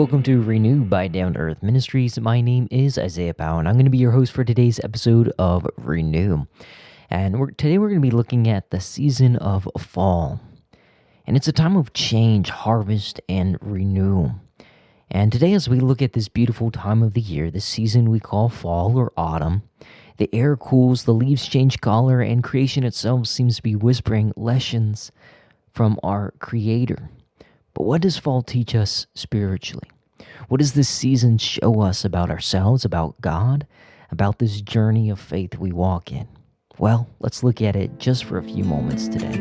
welcome to Renew by Down to Earth Ministries. My name is Isaiah Powell, and I'm going to be your host for today's episode of Renew. And today we're going to be looking at the season of fall. And it's a time of change, harvest, and renewal. And today, as we look at this beautiful time of the year, this season we call fall or autumn, the air cools, the leaves change color, and creation itself seems to be whispering lessons from our Creator. But what does fall teach us spiritually? What does this season show us about ourselves, about God, about this journey of faith we walk in? Well, let's look at it just for a few moments today.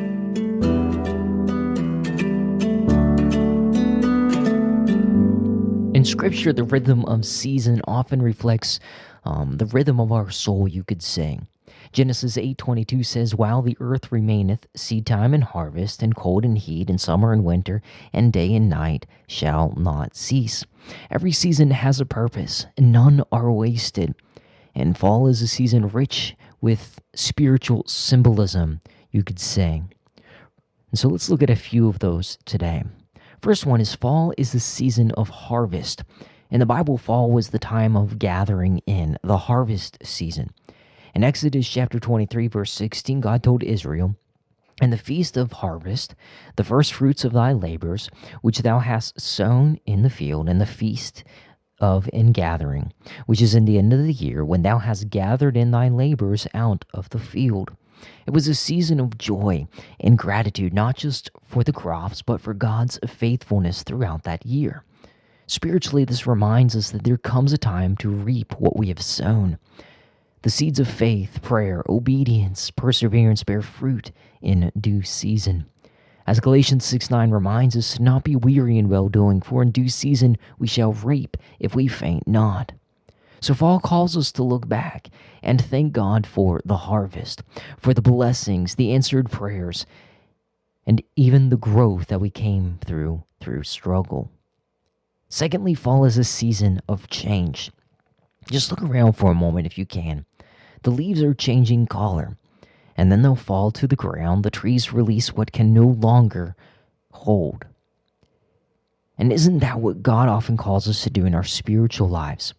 In Scripture, the rhythm of season often reflects the rhythm of our soul, you could say. Genesis 8:22 says, "While the earth remaineth, seedtime and harvest, and cold and heat, and summer and winter, and day and night shall not cease." Every season has a purpose, and none are wasted. And fall is a season rich with spiritual symbolism, you could say. And so let's look at a few of those today. First one is fall is the season of harvest. In the Bible, fall was the time of gathering in, the harvest season. In Exodus chapter 23, verse 16, God told Israel, "In the feast of harvest, the first fruits of thy labors, which thou hast sown in the field, and the feast of ingathering, which is in the end of the year, when thou hast gathered in thy labors out of the field." It was a season of joy and gratitude, not just for the crops, but for God's faithfulness throughout that year. Spiritually, this reminds us that there comes a time to reap what we have sown. The seeds of faith, prayer, obedience, perseverance bear fruit in due season. As Galatians 6:9 reminds us to not be weary in well-doing, for in due season we shall reap if we faint not. So fall calls us to look back and thank God for the harvest, for the blessings, the answered prayers, and even the growth that we came through struggle. Secondly, fall is a season of change. Just look around for a moment if you can. The leaves are changing color, and then they'll fall to the ground. The trees release what can no longer hold. And isn't that what God often calls us to do in our spiritual lives?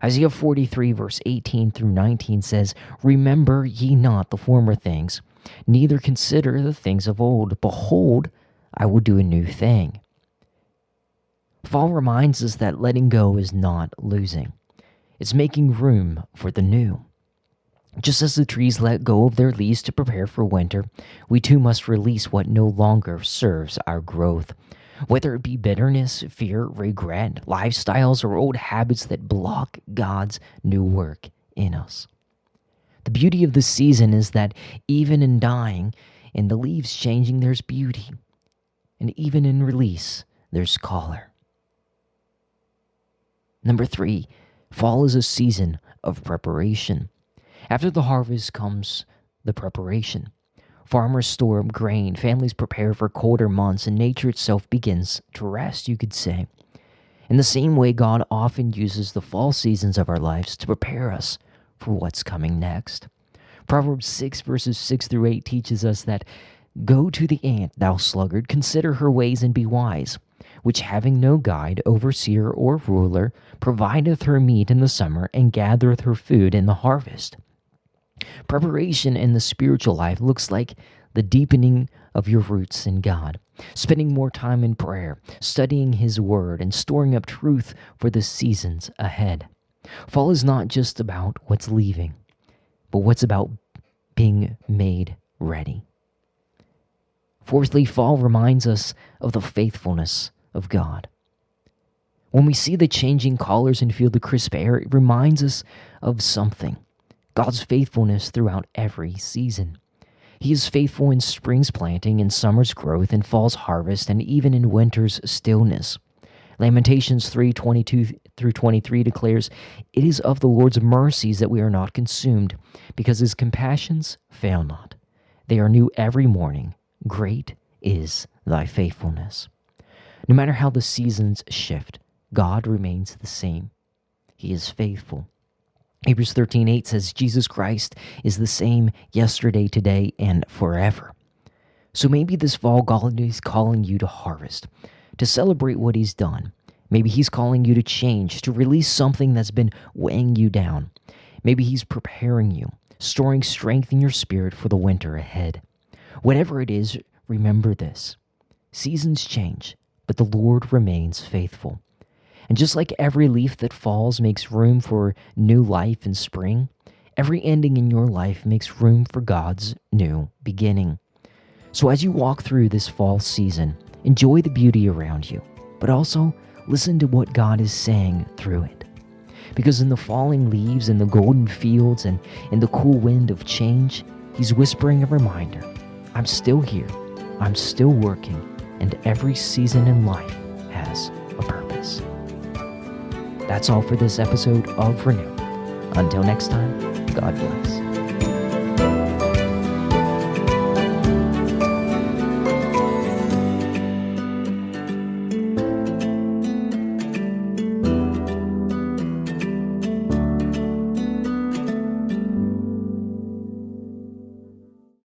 Isaiah 43, verse 18 through 19 says, "Remember ye not the former things, neither consider the things of old. Behold, I will do a new thing." Fall reminds us that letting go is not losing. It's making room for the new. Just as the trees let go of their leaves to prepare for winter, we too must release what no longer serves our growth. Whether it be bitterness, fear, regret, lifestyles, or old habits that block God's new work in us. The beauty of the season is that even in dying and the leaves changing, there's beauty. And even in release, there's color. Number 3, fall is a season of preparation. After the harvest comes the preparation. Farmers store up grain, families prepare for colder months, and nature itself begins to rest, you could say. In the same way, God often uses the fall seasons of our lives to prepare us for what's coming next. Proverbs 6, verses 6 through 8 teaches us that, "Go to the ant, thou sluggard, consider her ways and be wise, which having no guide, overseer, or ruler, provideth her meat in the summer, and gathereth her food in the harvest." Preparation in the spiritual life looks like the deepening of your roots in God, spending more time in prayer, studying His Word, and storing up truth for the seasons ahead. Fall is not just about what's leaving, but what's about being made ready. Fourthly, fall reminds us of the faithfulness of God. When we see the changing colors and feel the crisp air, it reminds us of something. God's faithfulness throughout every season. He is faithful in spring's planting, in summer's growth, in fall's harvest, and even in winter's stillness. Lamentations 3:22 through 23 declares, "It is of the Lord's mercies that we are not consumed, because His compassions fail not. They are new every morning. Great is thy faithfulness." No matter how the seasons shift, God remains the same. He is faithful. Hebrews 13:8 says, "Jesus Christ is the same yesterday, today, and forever." So maybe this fall God is calling you to harvest, to celebrate what He's done, Maybe He's calling you to change, to release something that's been weighing you down. Maybe He's preparing you, storing strength in your spirit for the winter ahead. Whatever it is, remember this. Seasons change, but the Lord remains faithful. And just like every leaf that falls makes room for new life in spring, every ending in your life makes room for God's new beginning. So as you walk through this fall season, enjoy the beauty around you, but also listen to what God is saying through it. Because in the falling leaves, in the golden fields, and in the cool wind of change, He's whispering a reminder. I'm still here, I'm still working, and every season in life has a purpose. That's all for this episode of Renew. Until next time, God bless.